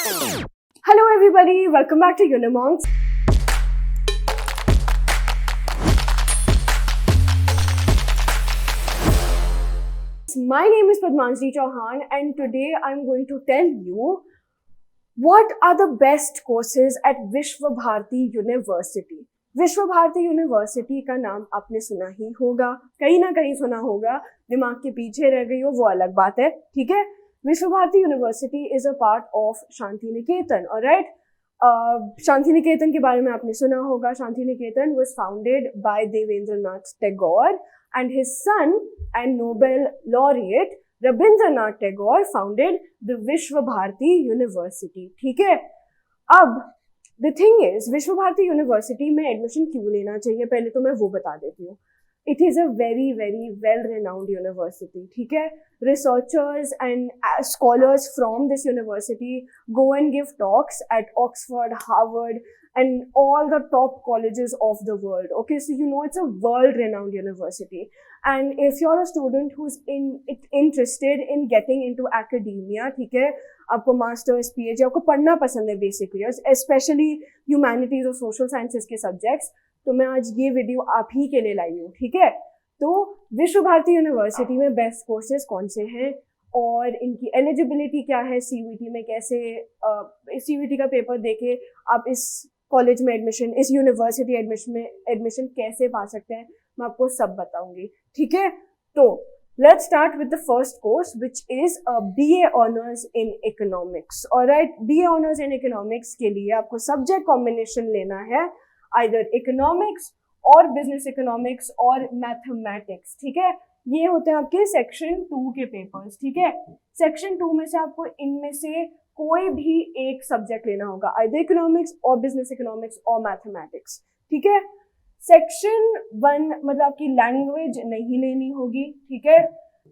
Hello everybody, welcome back to Unimonks. My name is Padmanjali Chauhan and today I'm going to tell you what are the best courses at Vishwa Bharati University. विश्व Bharati university का नाम आपने सुना ही होगा, कहीं ना कहीं सुना होगा, दिमाग के पीछे रह गई हो वो अलग बात है, ठीक है। Visva Bharati university is a part of Shanti Niketan, alright. Shanti Niketan के बारे में आपने सुना होगा। Shanti Niketan was founded by Debendranath Tagore and his son and Nobel laureate Rabindranath Tagore founded the Visva Bharati university, ठीक है। अब द थिंग इज, विश्व भारती यूनिवर्सिटी में एडमिशन क्यों लेना चाहिए, पहले तो मैं वो बता देती हूँ। It is a very very well renowned university, ठीक है। Researchers and scholars from this university go and give talks at Oxford, Harvard, and all the top colleges of the world. Okay, so you know it's a world-renowned university. And if you're a student who's interested in getting into academia, ठीक है, आपको masters PhD आपको पढ़ना पसंद है basically, specially humanities और social sciences के subjects, तो मैं आज ये वीडियो आप ही के लिए लाई हूँ, ठीक है। तो विश्व भारती यूनिवर्सिटी में बेस्ट कोर्सेज कौन से हैं और इनकी एलिजिबिलिटी क्या है, CUET में कैसे CUET का पेपर देके आप इस कॉलेज में एडमिशन, इस यूनिवर्सिटी एडमिशन कैसे पा सकते हैं, मैं आपको सब बताऊंगी, ठीक है। तो let's start with the first course which is BA honours in economics, alright. BA honours in economics के लिए आपको सब्जेक्ट कॉम्बिनेशन लेना है, आइदर इकोनॉमिक्स और बिजनेस इकोनॉमिक्स और मैथमेटिक्स, ठीक है। ये होते हैं आपके सेक्शन 2 के पेपर्स, ठीक है। सेक्शन 2 में से आपको इनमें से कोई भी एक सब्जेक्ट लेना होगा, आइदर इकोनॉमिक्स और बिजनेस इकोनॉमिक्स और मैथमेटिक्स, ठीक है। सेक्शन 1 मतलब आपकी लैंग्वेज नहीं लेनी होगी, ठीक है।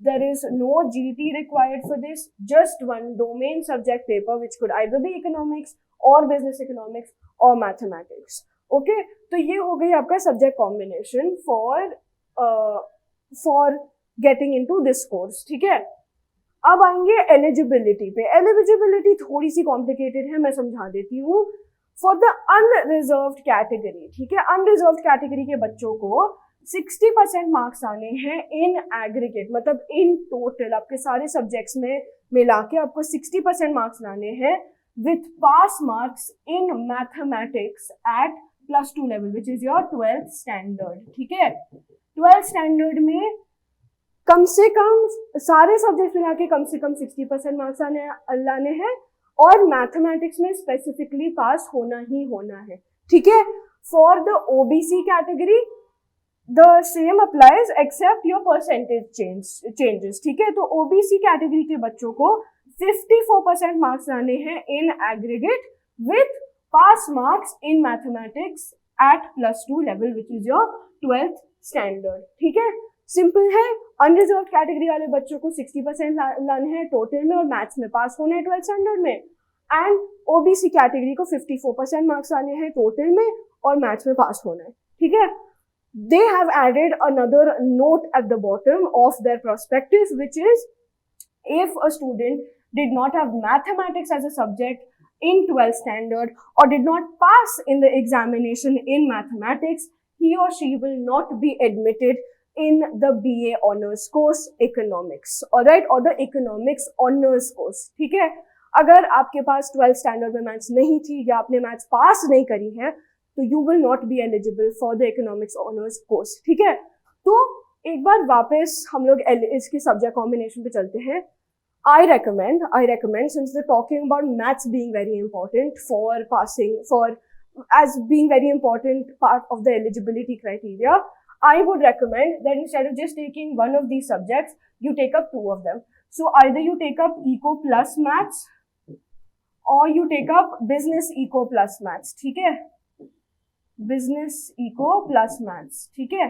There is no GT required for this, just one domain subject paper which could either be economics और बिजनेस इकोनॉमिक्स और मैथमेटिक्स, ओके। तो ये हो गई आपका subject combination for getting into this course, ठीक है। अब आएंगे एलिजिबिलिटी पे। एलिजिबिलिटी थोड़ी सी कॉम्प्लिकेटेड है, मैं समझा देती हूँ। फॉर द अनरिजर्व्ड कैटेगरी, ठीक है, अनरिजर्व्ड कैटेगरी के बच्चों को 60% मार्क्स आने हैं इन एग्रीगेट, मतलब इन टोटल आपके सारे सब्जेक्ट्स में मिला के आपको 60% मार्क्स लाने हैं with pass marks in mathematics eight +2 level which is your 12th standard, ठीक है। 12th स्टैंडर्ड में कम से कम सारे सब्जेक्ट मिला के कम से कम 60% मार्क्स लाने हैं और मैथमेटिक्स में स्पेसिफिकली पास होना ही होना है, ठीक है। For the OBC category the same applies except your percentage changes, ठीक है। तो OBC कैटेगरी के बच्चों को 54% मार्क्स लाने हैं in aggregate with pass marks in mathematics eight +2 level which is your 12th standard, ठीक है। सिंपल है। अनरिजर्व कैटेगरी वाले बच्चों को 60% लाने हैं टोटल में और मैथ्स में पास होना है 12th स्टैंडर्ड में, एंड OBC कैटेगरी को 54% मार्क्स लाने हैं टोटल में और मैथ्स में पास होना है, ठीक है। They have added another note at the bottom of their prospectus, which is if a student did not have mathematics as a subject in 12th standard or did not pass in the examination in mathematics, he or she will not be admitted in the BA honors course economics, alright, or the economics honors course, ठीक है। अगर आपके पास 12th standard में maths नहीं थी या आपने maths पास नहीं करी है तो you will not be eligible for the economics honors course, ठीक है। तो एक बार वापस हम लोग इसके सब्जेक्ट कॉम्बिनेशन पे चलते हैं। I recommend since we're talking about maths being very important for passing, as being very important part of the eligibility criteria, I would recommend that instead of just taking one of these subjects, you take up 2 of them. So either you take up Eco plus Maths or you take up Business Eco plus Maths, ठीक है। Business Eco plus Maths, ठीक है।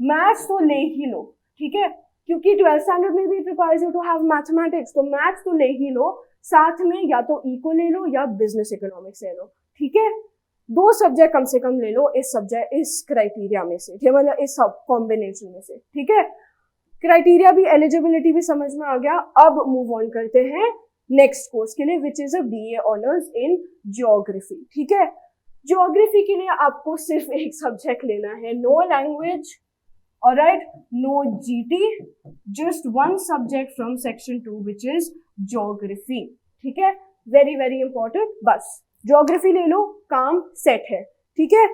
Maths तो ले ही लो, ठीक है, क्योंकि 12th standard में भी it requires you to have mathematics, तो मैथ्स तो ले ही लो, साथ में या तो इको ले लो या बिजनेस इकोनॉमिक्स ले लो, ठीक है। 2 सब्जेक्ट कम से कम ले लो इस क्राइटेरिया में से, मतलब इस सब कॉम्बिनेशन में से, ठीक है। क्राइटेरिया भी, एलिजिबिलिटी भी समझ में आ गया। अब मूव ऑन करते हैं नेक्स्ट कोर्स के लिए, which is a BA honours in geography. ठीक है, ज्योग्राफी के लिए आपको सिर्फ एक सब्जेक्ट लेना है, no language, alright, no GT, just one subject from section 2 which is geography. ठीक है, वेरी वेरी इंपॉर्टेंट, बस ज्योग्राफी ले लो, काम सेट है। ठीक है,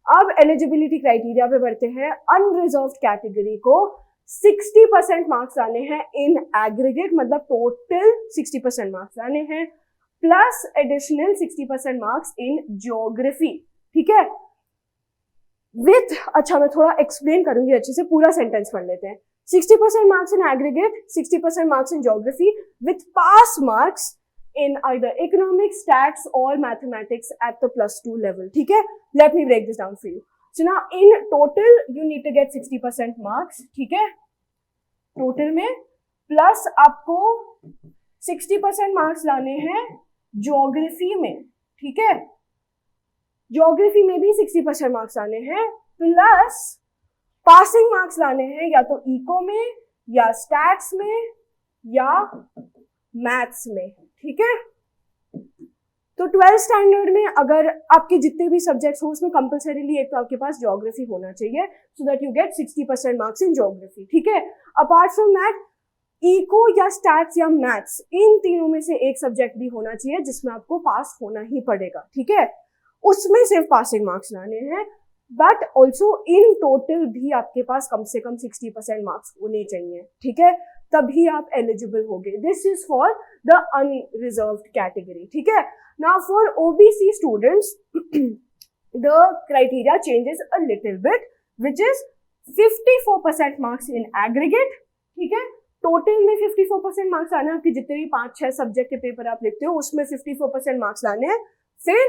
अब एलिजिबिलिटी क्राइटेरिया पे बढ़ते हैं। अनरिजर्व्ड कैटेगरी को 60% मार्क्स लाने हैं इन एग्रीगेट, मतलब टोटल 60% मार्क्स लाने हैं, plus additional 60% marks in geography. ठीक है, विथ, अच्छा मैं थोड़ा एक्सप्लेन करूंगी अच्छे से, पूरा सेंटेंस पढ़ लेते हैं। 60% marks in aggregate, 60% marks in geography, with pass marks in either economics, stats or mathematics at the +2 level. ठीक है, let me break this down for you. So now in total you need to get 60% marks. ठीक है, total में plus आपको 60% marks लाने हैं geography में। ठीक है, ज्योग्राफी में भी 60% मार्क्स लाने हैं, प्लस पासिंग मार्क्स लाने हैं या तो इको में या स्टैट्स में या मैथ्स में। ठीक है, तो 12th स्टैंडर्ड में अगर आपके जितने भी सब्जेक्ट्स हो उसमें कंपल्सरीली एक तो आपके पास ज्योग्राफी होना चाहिए, so that you get 60% marks in geography. ठीक है, अपार्ट फ्रॉम दैट इको या स्टैट्स या मैथ्स, इन तीनों में से एक सब्जेक्ट भी होना चाहिए जिसमें आपको पास होना ही पड़ेगा। ठीक है, उसमें सिर्फ पासिंग मार्क्स लाने हैं, बट ऑल्सो इन टोटल भी आपके पास कम से कम 60% मार्क्स होने चाहिए। ठीक है, तभी आप एलिजिबल होगे। This is for the unreserved category. ठीक है, now for OBC students the criteria changes a little bit, which is 54% marks in aggregate. ठीक है, टोटल में 54% मार्क्स आने हैं, आपके जितने भी 5-6 सब्जेक्ट के पेपर आप लिखते हो उसमें 54% मार्क्स लाने हैं। फिर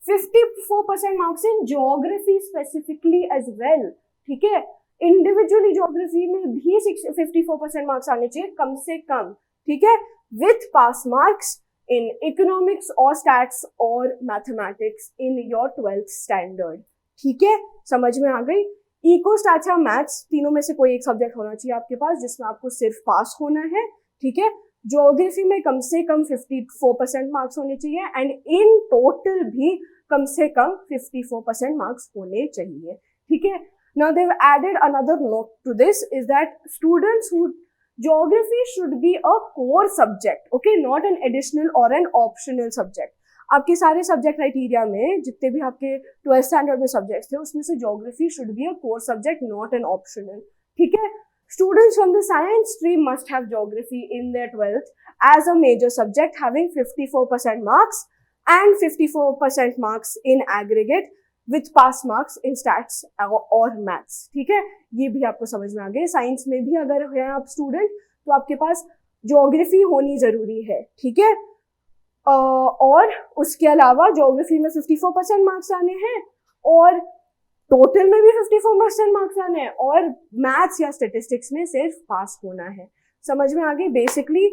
54% marks in geography specifically as well. ठीक है, इंडिविजुअली ज्योग्राफी में भी 54% मार्क्स आने चाहिए कम से कम। ठीक है, with pass marks in economics और स्टैट्स और mathematics in your 12th standard. ठीक है, समझ में आ गई? इको, स्टैट्स या मैथ्स तीनों में से कोई एक सब्जेक्ट होना चाहिए आपके पास जिसमें आपको सिर्फ पास होना है। ठीक है, ज्योग्राफी में कम से कम 54% मार्क्स होने चाहिए एंड इन टोटल भी कम से कम 54% मार्क्स होने चाहिए। ठीक है, now they've added another note to this is that students who geography should be a core subject, okay, not an additional or an optional subject. आपके सारे सब्जेक्ट क्राइटेरिया में जितने भी आपके 12th स्टैंडर्ड में सब्जेक्ट्स थे उसमें से geography should be a core subject, not an optional. ठीक है, students from the science stream must have geography in their 12th as a major subject, having 54% marks and 54% marks in aggregate with pass marks in stats और maths। ठीक है, ये भी आपको समझ में आ गए। साइंस में भी अगर है आप स्टूडेंट तो आपके पास ज्योग्राफी होनी जरूरी है। ठीक है, और उसके अलावा ज्योग्राफी में 54% मार्क्स आने हैं और टोटल में भी 54% मार्क्स आने हैं और मैथ्स या स्टेटिस्टिक्स में सिर्फ पास होना है। समझ में आ गई? बेसिकली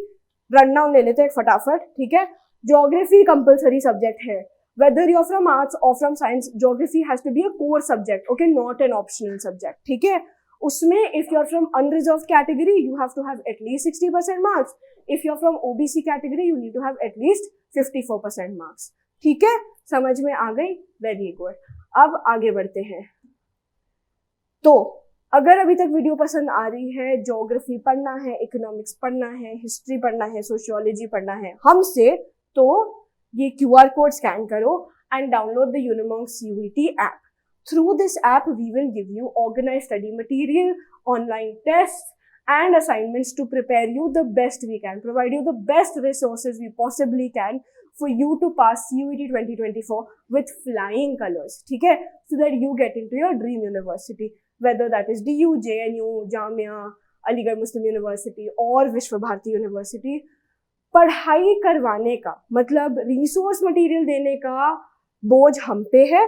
रन डाउन ले लेते हैं फटाफट। ठीक है, ज्योग्राफी कंपल्सरी सब्जेक्ट है, whether you're from arts or from science, geography has to be a core subject, okay, not an optional subject. ठीक है, उसमें if you're from unreserved category you have to have at least 60% marks, if you're from OBC category you need to have at least 54% marks. ठीक है, समझ में आ गई? Very good. अब आगे बढ़ते हैं। तो अगर अभी तक वीडियो पसंद आ रही है, ज्योग्राफी पढ़ना है, इकोनॉमिक्स पढ़ना है, हिस्ट्री पढ़ना है, सोशियोलॉजी पढ़ना है हमसे, तो ये QR कोड स्कैन करो and download the Unimonks UET app. Through this app, we will give you organized study material, online tests, and assignments to prepare you the best we can, provide you the best resources we possibly can for you to pass UET 2024 with flying colors. ठीक है, so that you get into your dream university, whether that is DU, JNU, Jamia, Aligarh Muslim University, और विश्व Bharati university. पढ़ाई करवाने का मतलब resource material देने का बोझ हम पे है,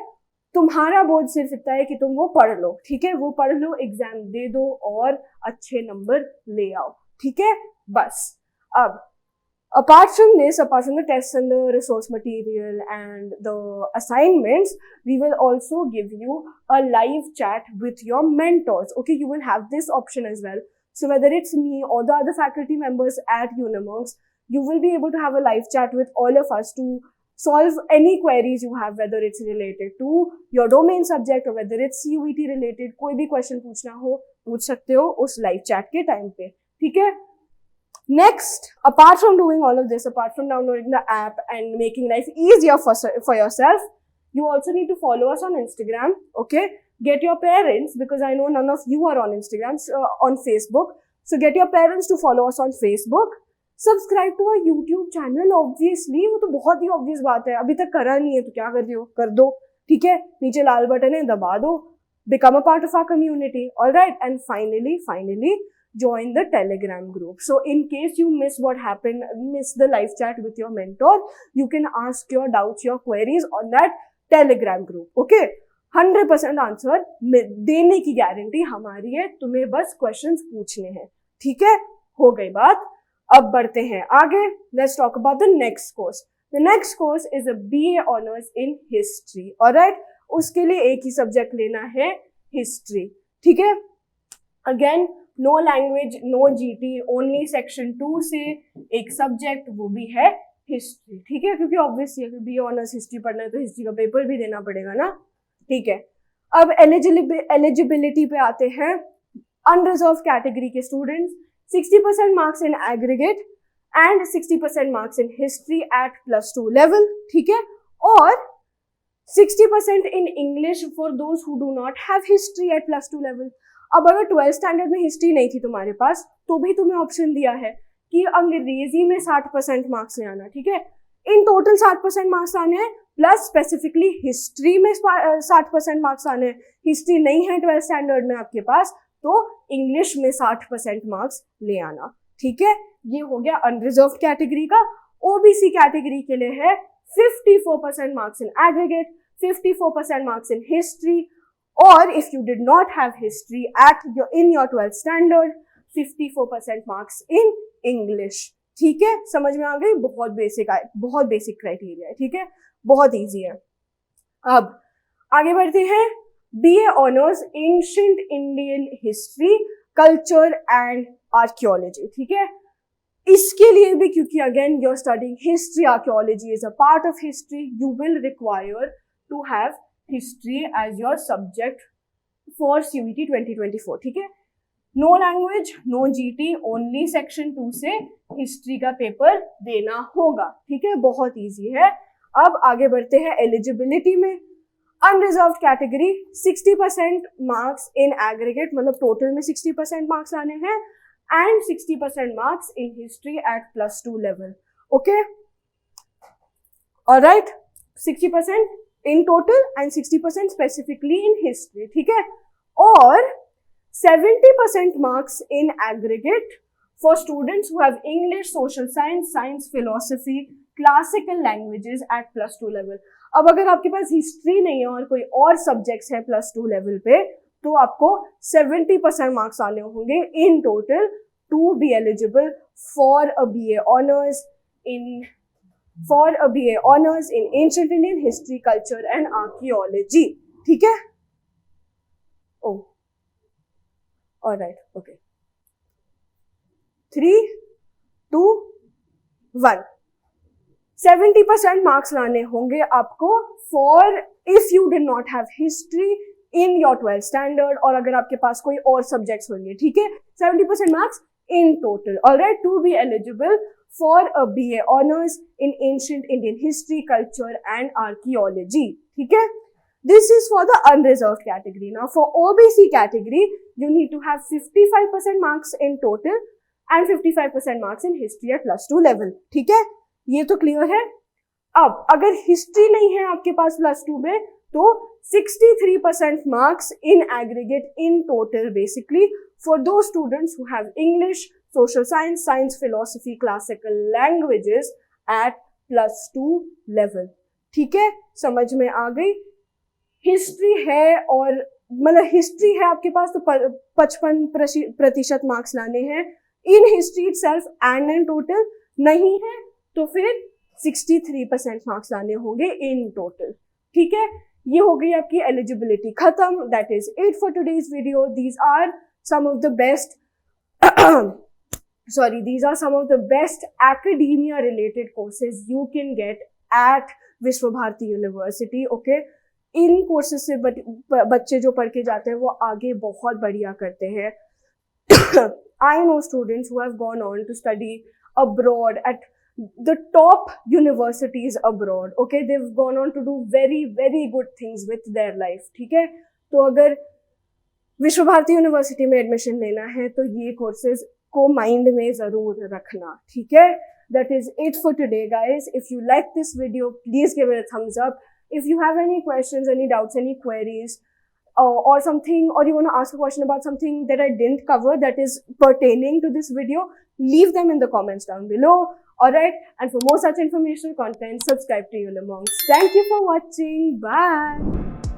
तुम्हारा बोझ सिर्फ इतना है कि तुम वो पढ़ लो। ठीक है, वो पढ़ लो, एग्जाम दे दो और अच्छे नंबर ले आओ। ठीक है, बस। अब apart from the tests and the resource material and the assignments, we will also give you a live chat with your mentors. Okay, you will have this option as well. So whether it's me or the other faculty members at Unimonks, You will be able to have a live chat with all of us to solve any queries you have, whether it's related to your domain subject or whether it's CUET related. कोई भी question पूछना हो पूछ सकते हो उस live chat के time पे, ठीक है. Next, apart from doing all of this, apart from downloading the app and making life easier for yourself, you also need to follow us on Instagram, okay? Get your parents, because I know none of you are on Instagram, on Facebook. So get your parents to follow us on Facebook. Subscribe to our YouTube channel, obviously. वो तो बहुत ही obvious बात है. अभी तक करा नहीं है तो क्या कर रही हो? कर दो, ठीक है? नीचे लाल बटन है, दबा दो. Become a part of our community, alright? And finally, join the Telegram group. So in case you miss what happened, miss the live chat with your mentor, you can ask your doubts, your queries on that Telegram group, okay? 100% answer देने की guarantee हमारी है, तुम्हें बस questions पूछने हैं, ठीक है? हो गई बात. अब बढ़ते हैं आगे. Let's talk about the next course. The next course is a BA Honors in History, alright? उसके लिए एक ही सब्जेक्ट लेना है, हिस्ट्री, ठीक है? Again, no language, no GT, only section 2 से एक सब्जेक्ट, वो भी है हिस्ट्री, ठीक है? क्योंकि ऑब्वियसली अगर BA Honors हिस्ट्री पढ़ना है तो हिस्ट्री का पेपर भी देना पड़ेगा ना, ठीक है? अब एलिजिबिलिटी पे आते हैं. अनरिजर्व कैटेगरी के students 60% marks in aggregate and 60% marks in history at +2 level, ठीक है? और 60% in English for those who do not have history at +2 level. अब अगर 12th स्टैंडर्ड में हिस्ट्री नहीं थी तुम्हारे पास तो भी तुम्हें ऑप्शन दिया है कि अंग्रेजी में 60% मार्क्स ले आना, ठीक है? इन टोटल 60% मार्क्स आने हैं, प्लस स्पेसिफिकली हिस्ट्री में 60% मार्क्स आने हैं. हिस्ट्री नहीं है 12th स्टैंडर्ड में आपके पास तो इंग्लिश में 60% मार्क्स ले आना, ठीक है? ये हो गया अनरिजर्व कैटेगरी का. ओबीसी कैटेगरी के लिए है 54% marks in aggregate, 54% marks in history, और if you did not have history in your 12th standard, 54% marks in English, ठीक है? समझ में आ गई? बहुत बेसिक क्राइटेरिया है, ठीक है? बहुत इजी है. अब आगे बढ़ते हैं. BA Honors Ancient Indian History, Culture and Archaeology, ठीक है? इसके लिए भी, क्योंकि again you're studying history, archaeology is a part of history, you will require to have history as your subject for CUET 2024, ठीक है? No language, no GT, only section 2 से history का पेपर देना होगा, ठीक है? बहुत इजी है. अब आगे बढ़ते हैं एलिजिबिलिटी में. Unreserve category 60% marks in aggregate, मतलब टोटल में 60% मार्क्स आने हैं, and 60% marks in history at +2 level, okay? Alright, 60% in total and 60% specifically in history, ठीक है? और 70% marks in aggregate for students who have English, social science, science, philosophy, classical languages at +2 level. अब अगर आपके पास history नहीं है और कोई और सब्जेक्ट्स है +2 लेवल पे तो आपको 70% मार्क्स आने होंगे in total two be eligible for a BA Honors in Ancient Indian History, Culture and Archaeology, ठीक है? Oh. Alright, okay. 3, 2, 1. 70% मार्क्स लाने होंगे आपको for if you did not have history in your 12th standard, और अगर आपके पास कोई और सब्जेक्ट्स होंगे, ठीक है? 70% marks in total, alright, to be eligible for a BA Honors in Ancient Indian History, Culture and Archaeology, ठीक है? This is for the unreserved category. Now for OBC category, you need to have 55% marks in total and 55% marks in history at +2 level. ठीक है? ये तो clear है. अब अगर history नहीं है आपके पास +2 में तो 63% marks in aggregate in total basically for those students who have English, social science, science, philosophy, classical languages at +2 level. ठीक है, समझ में आ गई. हिस्ट्री है और मतलब हिस्ट्री है आपके पास तो 55% मार्क्स लाने हैं in history itself and in total. नहीं है तो फिर 63% मार्क्स लाने होंगे इन टोटल. ठीक है, ये हो गई आपकी एलिजिबिलिटी खत्म. That is it for today's video. These are some of the best sorry, these are some of the best academia related courses you can get at Vishwa Bharati University. Okay, in courses से बच्चे जो पढ़ के जाते हैं वो आगे बहुत बढ़िया करते हैं. I know students who have gone on to study abroad at the top universities abroad. Okay, they've gone on to do very very good things with their life. ठीक है, तो अगर विश्व भारती यूनिवर्सिटी में एडमिशन लेना है तो ये कोर्सेज को माइंड में जरूर रखना. ठीक है, that is it for today guys. If you like this video, please give it a thumbs up. If you have any questions, any doubts, any queries, or something, or you want to ask a question about something that I didn't cover that is pertaining to this video, leave them in the comments down below. Alright, and for more such informational content, subscribe to ULIMonks. Thank you for watching. Bye.